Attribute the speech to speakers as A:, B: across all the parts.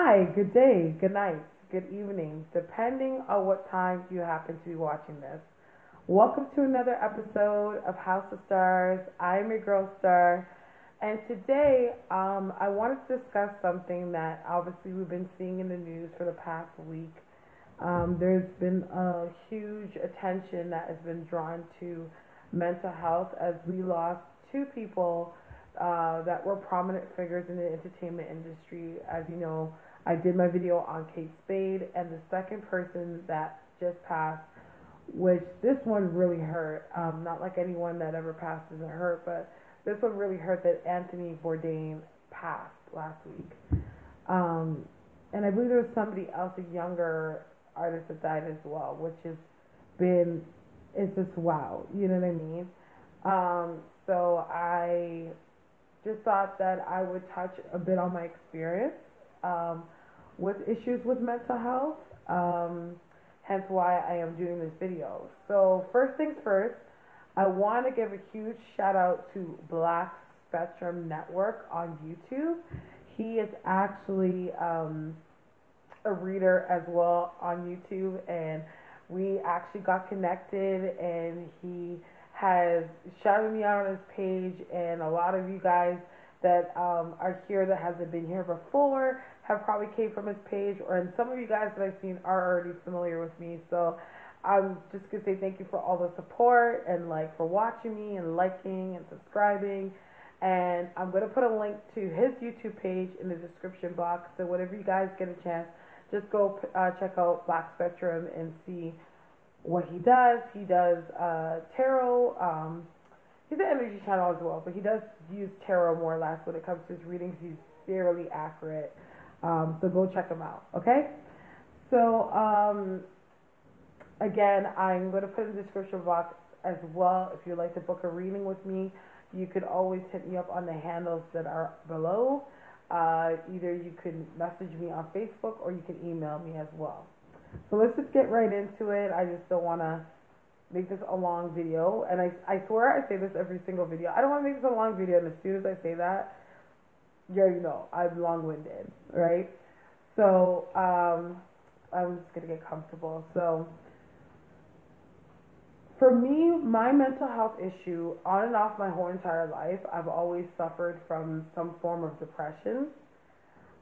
A: Hi, good day, good night, good evening, depending on what time you happen to be watching this. Welcome to another episode of House of Stars. I'm your girl Starre, and today I wanted to discuss something that obviously we've been seeing in the news for the past week. There's been a huge attention that has been drawn to mental health as we lost two people that were prominent figures in the entertainment industry. As you know, I did my video on Kate Spade, and the second person that just passed, which this one really hurt. Not like anyone that ever passed isn't hurt, but this one really hurt that Anthony Bourdain passed last week. And I believe there was somebody else, a younger artist that died as well, which has been, it's just wow, you know what I mean? So I just thought that I would touch a bit on my experience with issues with mental health, hence why I am doing this video. So first things first, I want to give a huge shout out to Black Spectrum Network on YouTube. He is actually a reader as well on YouTube, and we actually got connected, and he has shouted me out on his page, and a lot of you guys that are here that hasn't been here before have probably came from his page, and some of you guys that I've seen are already familiar with me. So I'm just gonna say thank you for all the support and like for watching me and liking and subscribing. And I'm gonna put a link to his YouTube page in the description box. So whenever you guys get a chance, just go check out Black Spectrum and see what he does. He does tarot. He's an energy channel as well, but he does use tarot more or less when it comes to his readings. He's fairly accurate. So go check him out, okay? So, again, I'm going to put in the description box as well. If you'd like to book a reading with me, you could always hit me up on the handles that are below. Either you can message me on Facebook or you can email me as well. So let's just get right into it. I just don't want to make this a long video. And I swear I say this every single video. I don't want to make this a long video, and as soon as I say that, you already know I'm long-winded, right? So I'm just going to get comfortable. So for me, my mental health issue, on and off my whole entire life, I've always suffered from some form of depression.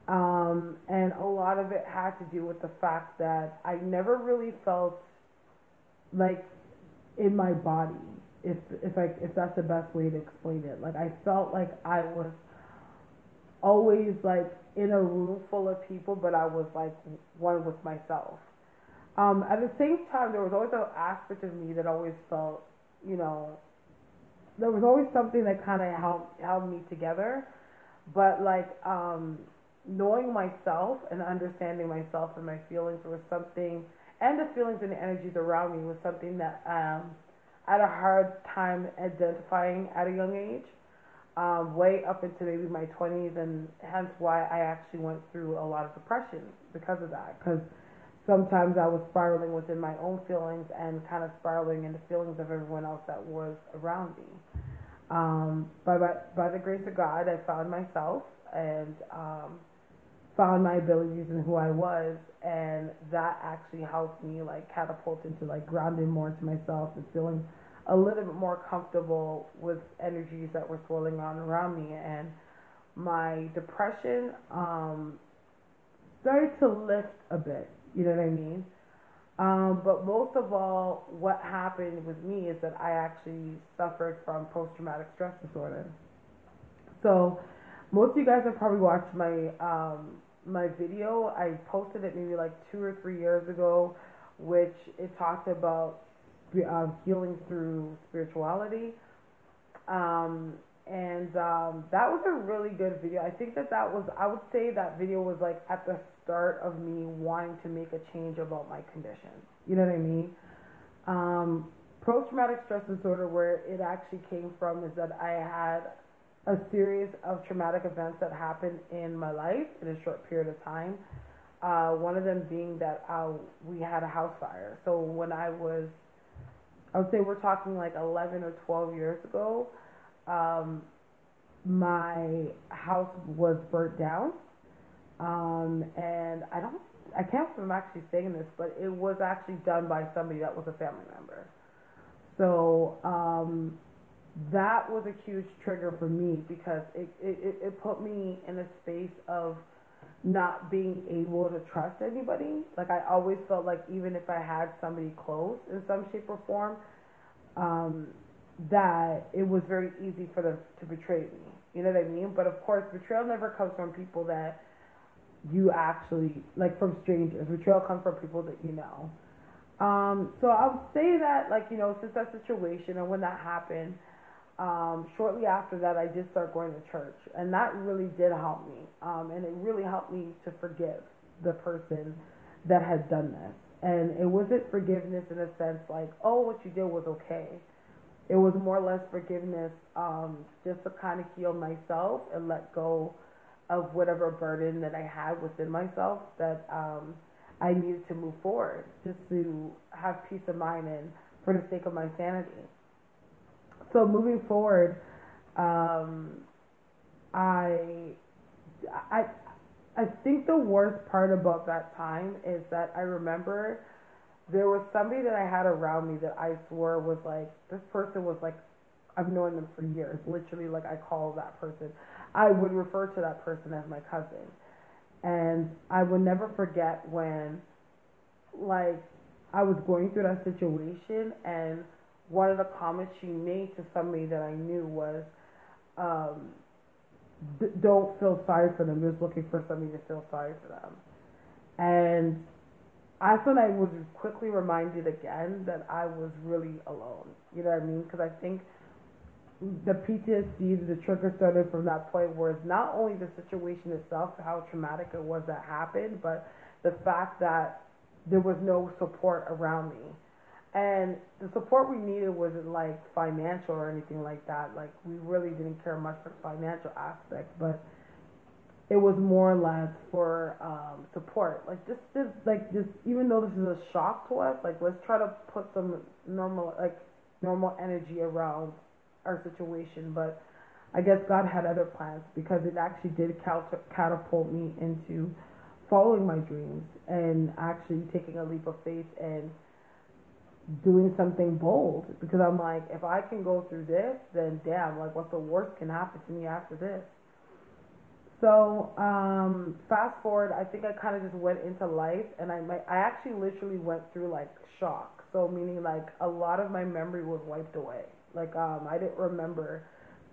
A: And a lot of it had to do with the fact that I never really felt like in my body, if that's the best way to explain it. Like I felt like I was always like in a room full of people, but I was like one with myself. At the same time, there was always an aspect of me that always felt, you know, there was always something that kind of held me together. But like knowing myself and understanding myself and my feelings was something, and the feelings and the energies around me was something that I had a hard time identifying at a young age, way up into maybe my 20s, and hence why I actually went through a lot of depression because of that. Because sometimes I was spiraling within my own feelings and kind of spiraling into feelings of everyone else that was around me. By the grace of God, I found myself and found my abilities and who I was, and that actually helped me like catapult into like grounding more into myself and feeling a little bit more comfortable with energies that were swirling around me. And my depression started to lift a bit, you know what I mean? But most of all, what happened with me is that I actually suffered from post-traumatic stress disorder. So most of you guys have probably watched my my video. I posted it maybe like 2 or 3 years ago, which it talked about healing through spirituality. That was a really good video. I think that was, I would say that video was like at the start of me wanting to make a change about my condition. You know what I mean? Post-traumatic stress disorder, where it actually came from, is that I had a series of traumatic events that happened in my life in a short period of time. One of them being that we had a house fire. So when I would say we're talking like 11 or 12 years ago, my house was burnt down. And I can't remember actually saying this, but it was actually done by somebody that was a family member. So that was a huge trigger for me because it put me in a space of not being able to trust anybody. Like I always felt like even if I had somebody close in some shape or form, that it was very easy for them to betray me. You know what I mean? But of course, betrayal never comes from people that you actually, like from strangers. Betrayal comes from people that you know. So I would say that, like, since that situation and when that happened, shortly after that, I did start going to church, and that really did help me. And it really helped me to forgive the person that had done this. And it wasn't forgiveness in a sense like, oh, what you did was okay. It was more or less forgiveness, just to kind of heal myself and let go of whatever burden that I had within myself that I needed to move forward, just to have peace of mind and for the sake of my sanity. So moving forward, I think the worst part about that time is that I remember there was somebody that I had around me that I swore was like, this person was like, I've known them for years. Literally, like I call that person, I would refer to that person as my cousin. And I will never forget when, like, I was going through that situation, and one of the comments she made to somebody that I knew was, don't feel sorry for them, just looking for somebody to feel sorry for them. And I thought I was quickly reminded again that I was really alone. You know what I mean? Because I think the PTSD, the trigger started from that point where it's not only the situation itself, how traumatic it was that happened, but the fact that there was no support around me. And the support we needed wasn't like financial or anything like that. Like we really didn't care much for the financial aspect, but it was more or less for support. Like just even though this is a shock to us, like let's try to put some normal energy around our situation. But I guess God had other plans, because it actually did catapult me into following my dreams and actually taking a leap of faith and doing something bold, because I'm like, if I can go through this, then damn, like what's the worst can happen to me after this? So fast forward, I think I kind of just went into life, and I actually literally went through like shock. So meaning like a lot of my memory was wiped away. Like I didn't remember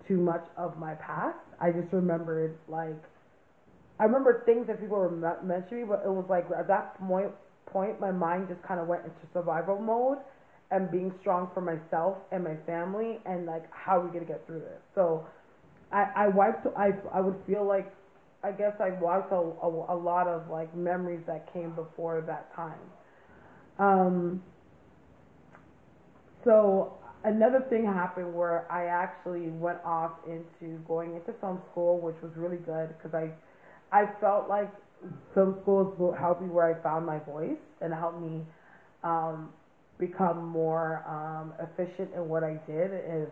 A: too much of my past. I just remembered I remember things that people were mentioning, but it was like at that point my mind just kind of went into survival mode and being strong for myself and my family, and like how are we gonna get through this. So I would feel like, I guess I wiped a lot of like memories that came before that time. So another thing happened where I actually went off into going into film school, which was really good, because I felt like film schools will help me where I found my voice and help me become more efficient in what I did, is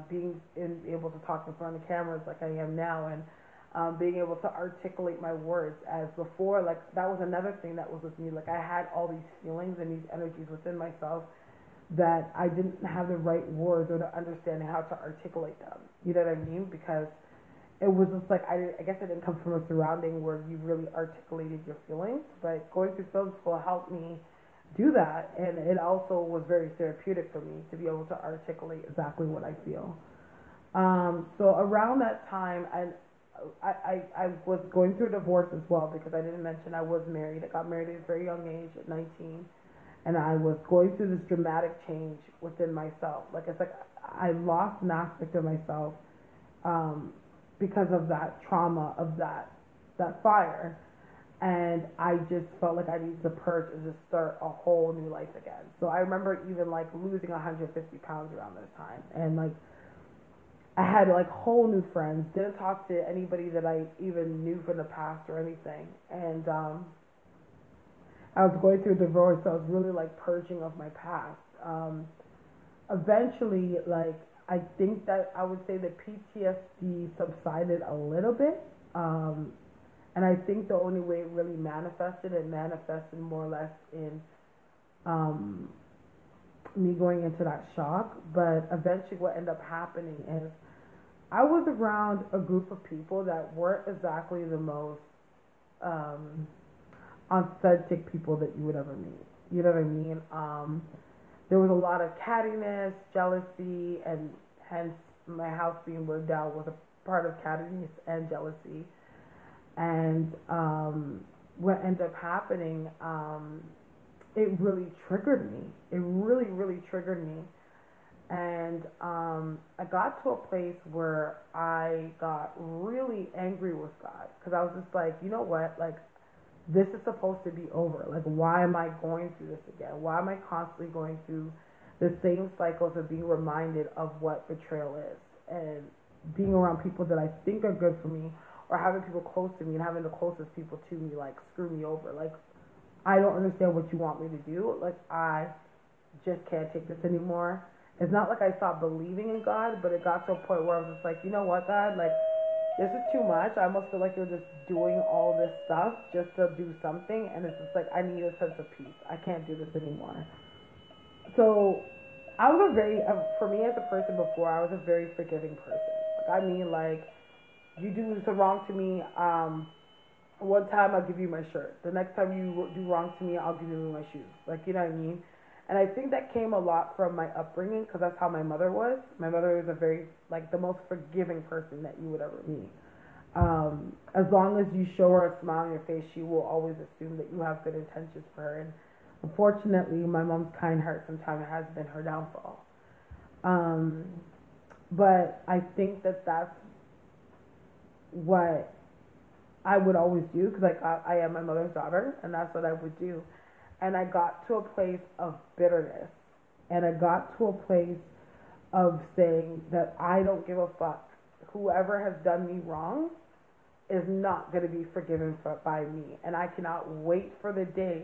A: being able to talk in front of cameras like I am now, and being able to articulate my words. As before, like that was another thing that was with me. Like I had all these feelings and these energies within myself that I didn't have the right words or the understanding how to articulate them. You know what I mean? Because it was just like, I guess I didn't come from a surrounding where you really articulated your feelings, but going through film school helped me do that, and it also was very therapeutic for me to be able to articulate exactly what I feel. So around that time, I was going through a divorce as well, because I didn't mention I was married. I got married at a very young age, at 19, and I was going through this dramatic change within myself. Like it's like I lost an aspect of myself because of that trauma of that fire, and I just felt like I needed to purge and just start a whole new life again. So I remember even like losing 150 pounds around this time, and like I had like whole new friends, didn't talk to anybody that I even knew from the past or anything, and I was going through a divorce, so I was really like purging of my past. Eventually, like I think that I would say the PTSD subsided a little bit. And I think the only way it manifested more or less in um, me going into that shock. But eventually, what ended up happening is I was around a group of people that weren't exactly the most um, authentic people that you would ever meet. You know what I mean? There was a lot of cattiness, jealousy, and hence my house being burned down was a part of cattiness and jealousy. And what ended up happening, it really triggered me. It really, really triggered me. And I got to a place where I got really angry with God because I was just like, you know what? Like, this is supposed to be over. Like, why am I going through this again? Why am I constantly going through the same cycles of being reminded of what betrayal is and being around people that I think are good for me, or having people close to me and having the closest people to me like screw me over? Like, I don't understand what you want me to do. Like, I just can't take this anymore. It's not like I stopped believing in God, but it got to a point where I was just like, you know what, God, like, this is too much. I almost feel like you're just doing all this stuff just to do something, and it's just like, I need a sense of peace. I can't do this anymore. So I was a very, for me as a person before, I was a very forgiving person. Like, I mean, like, you do some wrong to me, one time I'll give you my shirt. The next time you do wrong to me, I'll give you my shoes. Like, you know what I mean? And I think that came a lot from my upbringing because that's how my mother was. My mother was a very, like, the most forgiving person that you would ever meet. As long as you show her a smile on your face, she will always assume that you have good intentions for her. And unfortunately, my mom's kind heart sometimes has been her downfall. But I think that that's what I would always do because, like, I am my mother's daughter, and that's what I would do. And I got to a place of bitterness, and I got to a place of saying that I don't give a fuck. Whoever has done me wrong is not going to be forgiven by me, and I cannot wait for the day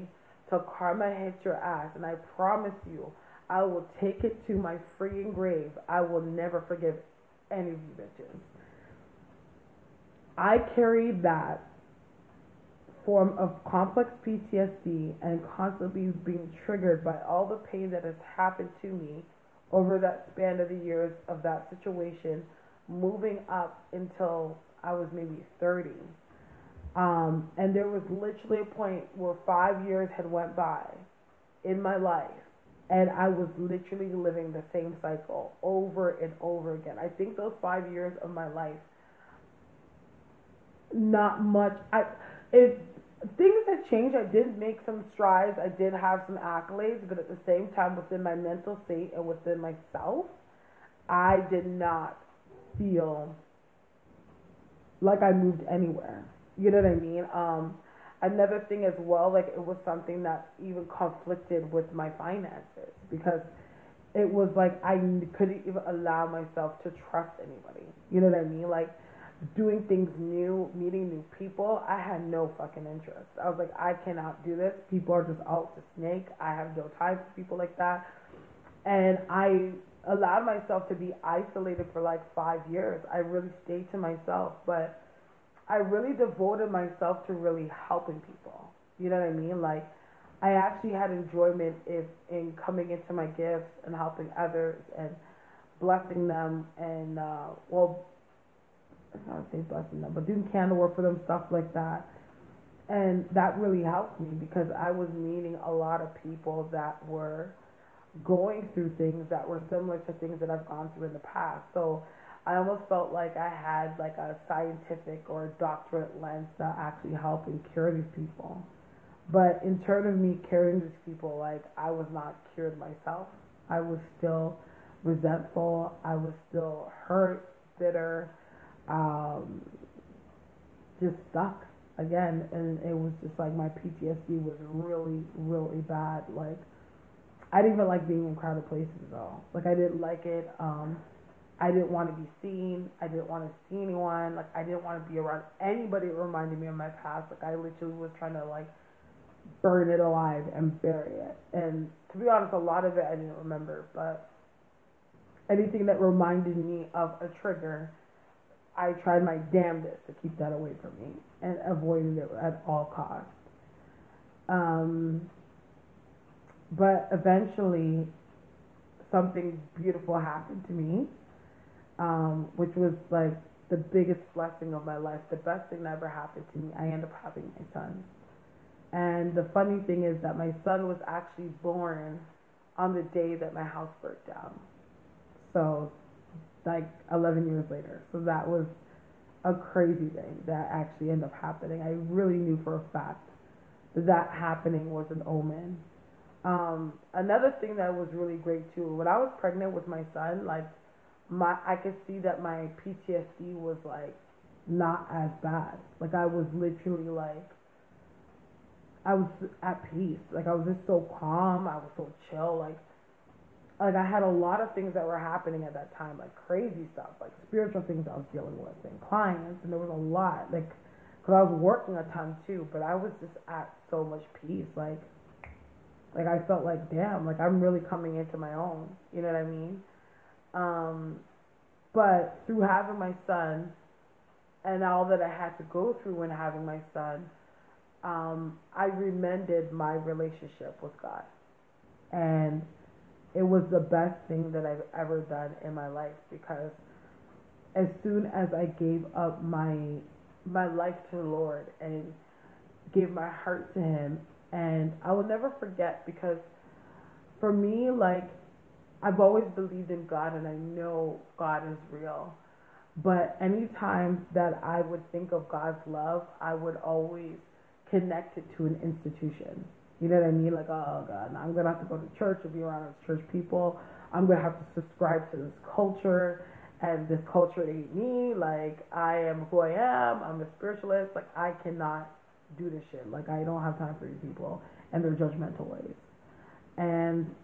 A: till karma hits your ass. And I promise you, I will take it to my freaking grave. I will never forgive any of you bitches. I carried that form of complex PTSD and constantly being triggered by all the pain that has happened to me over that span of the years of that situation, moving up until I was maybe 30. And there was literally a point where 5 years had went by in my life, and I was literally living the same cycle over and over again. I think those 5 years of my life, not much. Things had changed. I did make some strides. I did have some accolades, but at the same time, within my mental state and within myself, I did not feel like I moved anywhere. You know what I mean? Another thing as well, like, it was something that even conflicted with my finances because it was like I couldn't even allow myself to trust anybody. You know what I mean? Like, doing things new, meeting new people, I had no fucking interest. I was like, I cannot do this. People are just out to snake. I have no time for people like that. And I allowed myself to be isolated for like 5 years. I really stayed to myself, but I really devoted myself to really helping people. You know what I mean? Like, I actually had enjoyment in coming into my gifts and helping others and blessing them and, I don't want to say blessing them, but doing candle work for them, stuff like that. And that really helped me because I was meeting a lot of people that were going through things that were similar to things that I've gone through in the past. So I almost felt like I had like a scientific or a doctorate lens to actually help and cure these people. But in terms of me curing these people, like, I was not cured myself. I was still resentful. I was still hurt, bitter, just stuck again. And it was just like my PTSD was really, really bad. Like, I didn't even like being in crowded places at all. Like, I didn't like it. I didn't want to be seen. I didn't want to see anyone. Like, I didn't want to be around anybody that reminded me of my past. Like, I literally was trying to, like, burn it alive and bury it. And to be honest, a lot of it I didn't remember. But anything that reminded me of a trigger, I tried my damnedest to keep that away from me and avoided it at all costs. But eventually, something beautiful happened to me, which was like the biggest blessing of my life, the best thing that ever happened to me. I ended up having my son. And the funny thing is that my son was actually born on the day that my house burnt down. So, like 11 years later. So that was a crazy thing that actually ended up happening. I really knew for a fact that that happening was an omen. Another thing that was really great too, when I was pregnant with my son, like I could see that my PTSD was like not as bad. Like I was literally like, I was at peace. Like I was just so calm. I was so chill. Like I had a lot of things that were happening at that time, like crazy stuff, like spiritual things I was dealing with and clients, and there was a lot, like, because I was working a ton too, but I was just at so much peace, like I felt like, damn, like I'm really coming into my own, you know what I mean? But through having my son and all that I had to go through when having my son, I remended my relationship with God, and it was the best thing that I've ever done in my life, because as soon as I gave up my life to the Lord and gave my heart to Him, and I will never forget, because for me, like, I've always believed in God and I know God is real, but anytime that I would think of God's love, I would always connect it to an institution. You know what I mean? Like, oh God, I'm going to have to go to church and be around church people. I'm going to have to subscribe to this culture, and this culture ain't me. Like, I am who I am. I'm a spiritualist. Like, I cannot do this shit. Like, I don't have time for these people and their judgmental ways. And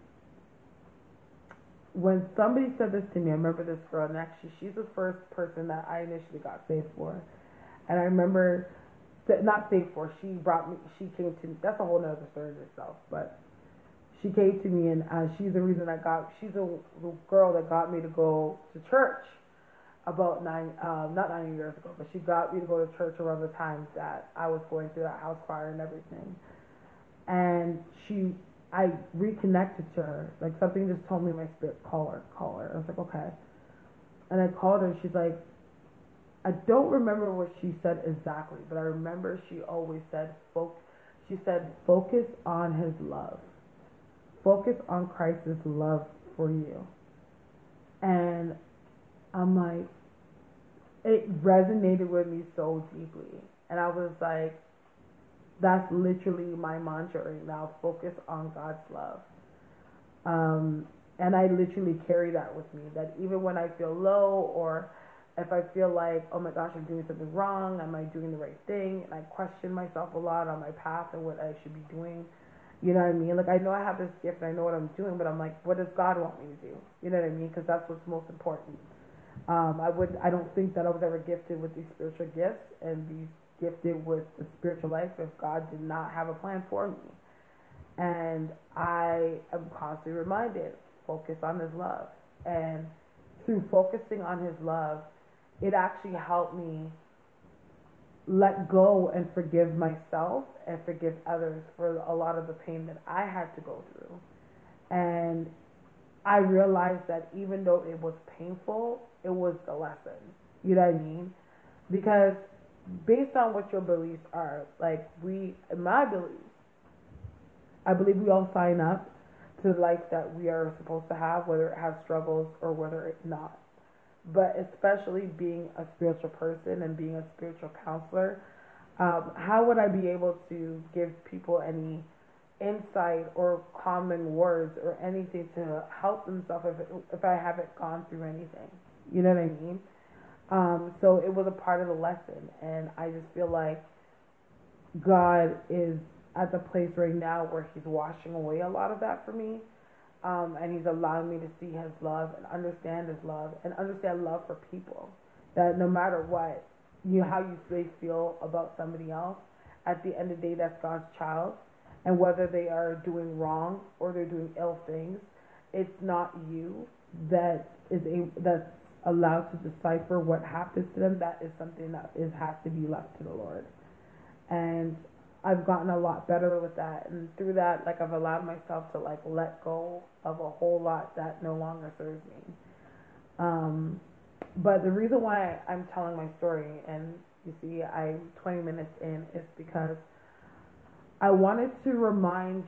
A: when somebody said this to me, I remember this girl, and actually she's the first person that I initially got saved for. And I remember, not saved for, she came to me, that's a whole nother story in itself, but she came to me, and she's the reason she's the girl that got me to go to church about not 9 years ago, but she got me to go to church around the time that I was going through that house fire and everything. And I reconnected to her, like something just told me in my spirit, call her. I was like, okay. And I called her, and she's like, I don't remember what she said exactly, but I remember she always said, focus on His love. Focus on Christ's love for you. And I'm like, it resonated with me so deeply. And I was like, that's literally my mantra right now, focus on God's love. And I literally carry that with me, that even when I feel low, or if I feel like, oh my gosh, I'm doing something wrong, am I doing the right thing? And I question myself a lot on my path and what I should be doing. You know what I mean? Like, I know I have this gift and I know what I'm doing, but I'm like, what does God want me to do? You know what I mean? Because that's what's most important. I don't think that I was ever gifted with these spiritual gifts and be gifted with the spiritual life if God did not have a plan for me. And I am constantly reminded, focus on His love. And through focusing on His love, it actually helped me let go and forgive myself and forgive others for a lot of the pain that I had to go through. And I realized that even though it was painful, it was the lesson. You know what I mean? Because based on what your beliefs are, like in my beliefs, I believe we all sign up to the life that we are supposed to have, whether it has struggles or whether it's not. But especially being a spiritual person and being a spiritual counselor, how would I be able to give people any insight or calming words or anything to help themselves if I haven't gone through anything? You know what I mean? So it was a part of the lesson, and I just feel like God is at the place right now where He's washing away a lot of that for me. And He's allowing me to see His love and understand His love and understand love for people. That no matter what, how you feel about somebody else, at the end of the day, that's God's child. And whether they are doing wrong or they're doing ill things, it's not you that's allowed to decipher what happens to them, that is something that has to be left to the Lord. And I've gotten a lot better with that, and through that, like, I've allowed myself to like let go of a whole lot that no longer serves me. But the reason why I'm telling my story, and you see I'm 20 minutes in, is because I wanted to remind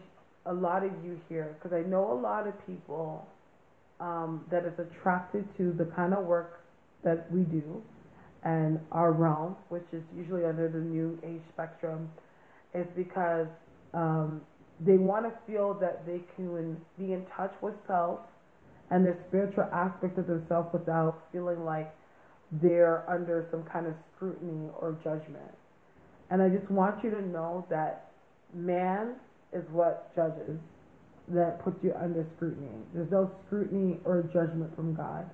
A: a lot of you here, because I know a lot of people that is attracted to the kind of work that we do and our realm, which is usually under the new age spectrum, is because they want to feel that they can be in touch with self and the spiritual aspect of themselves without feeling like they're under some kind of scrutiny or judgment. And I just want you to know that man is what judges, that puts you under scrutiny. There's no scrutiny or judgment from God.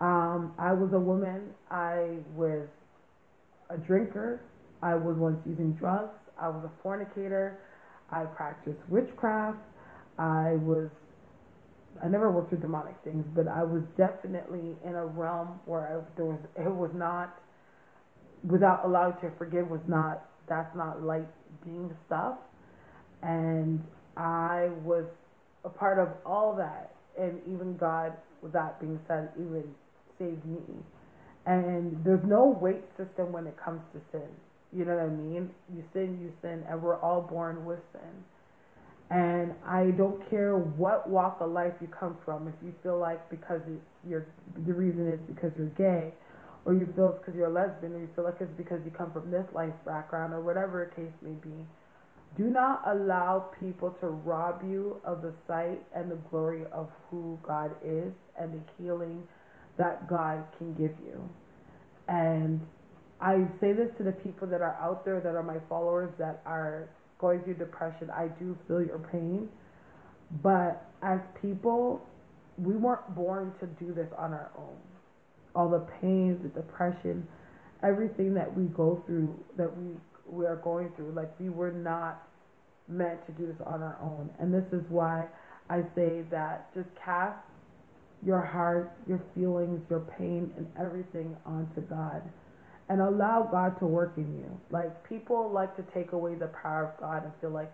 A: I was a woman. I was a drinker. I was once using drugs. I was a fornicator. I practiced witchcraft. I never worked with demonic things, but I was definitely in a realm where it was not, without allowed to forgive, that's not light being stuff. And I was a part of all that, and even God, with that being said, even saved me. And there's no weight system when it comes to sin. You know what I mean? You sin, and we're all born with sin. And I don't care what walk of life you come from. If you feel like because the reason is because you're gay, or you feel it's because you're a lesbian, or you feel like it's because you come from this life background, or whatever the case may be, do not allow people to rob you of the sight and the glory of who God is and the healing that God can give you. And I say this to the people that are out there, that are my followers, that are going through depression. I do feel your pain, but as people, we weren't born to do this on our own. All the pain, the depression, everything that we go through, that we are going through, like, we were not meant to do this on our own. And this is why I say that just cast your heart, your feelings, your pain, and everything onto God, and allow God to work in you. Like, people like to take away the power of God and feel like,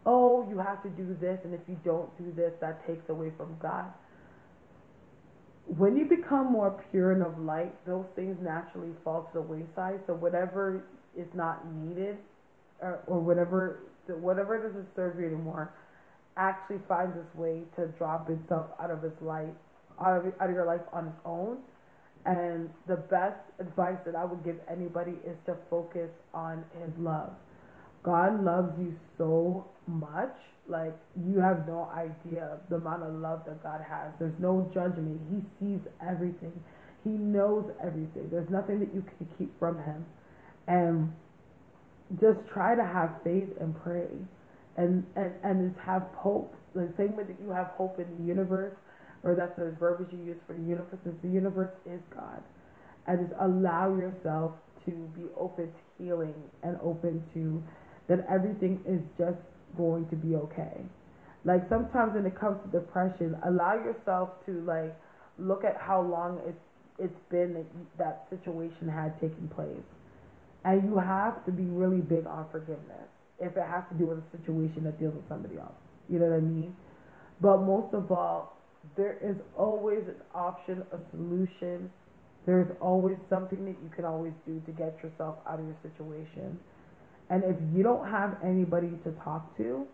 A: oh, you have to do this, and if you don't do this, that takes away from God. When you become more pure and of light, those things naturally fall to the wayside. So whatever is not needed, or whatever doesn't serve you anymore, actually finds its way to drop itself out of its life, out of your life on its own. And the best advice that I would give anybody is to focus on His love. God loves you so much. Like, you have no idea the amount of love that God has. There's no judgment. He sees everything. He knows everything. There's nothing that you can keep from Him. And just try to have faith and pray. And just have hope. The same way that you have hope in the universe, or that's the verbiage you use for the universe, since the universe is God. And just allow yourself to be open to healing, and open to that everything is just going to be okay. Like, sometimes when it comes to depression, allow yourself to, like, look at how long it's been that situation had taken place. And you have to be really big on forgiveness if it has to do with a situation that deals with somebody else. You know what I mean? But most of all, there is always an option, a solution. There's always something that you can always do to get yourself out of your situation. And if you don't have anybody to talk to,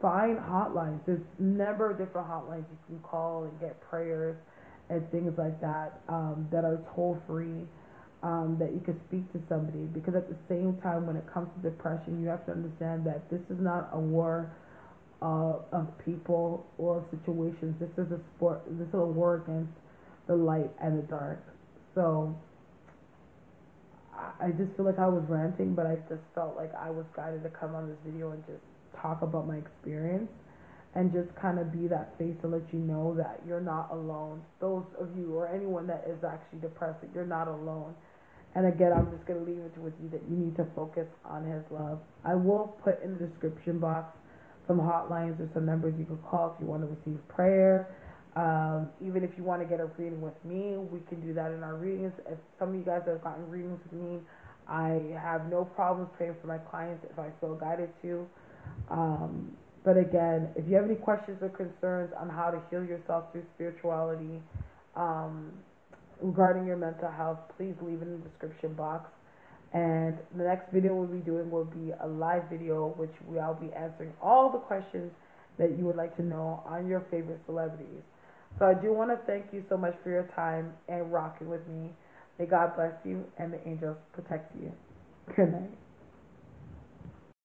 A: find hotlines. There's never different hotlines you can call and get prayers and things like that, that are toll-free, that you can speak to somebody. Because at the same time, when it comes to depression, you have to understand that this is not a war of people or of situations. This is a sport. This is a war against the light and the dark. So I just feel like I was ranting, but I just felt like I was guided to come on this video and just talk about my experience, and just kind of be that face to let you know that you're not alone. Those of you, or anyone that is actually depressed, that you're not alone. And again, I'm just going to leave it with you that you need to focus on His love. I will put in the description box some hotlines or some numbers you can call if you want to receive prayer, Even if you want to get a reading with me, we can do that in our readings. If some of you guys have gotten readings with me, I have no problems praying for my clients if I feel guided to. But again, if you have any questions or concerns on how to heal yourself through spirituality, regarding your mental health, please leave it in the description box. And the next video we'll be doing will be a live video, which I'll be answering all the questions that you would like to know on your favorite celebrities. So I do want to thank you so much for your time and rocking with me. May God bless you and the angels protect you. Good night.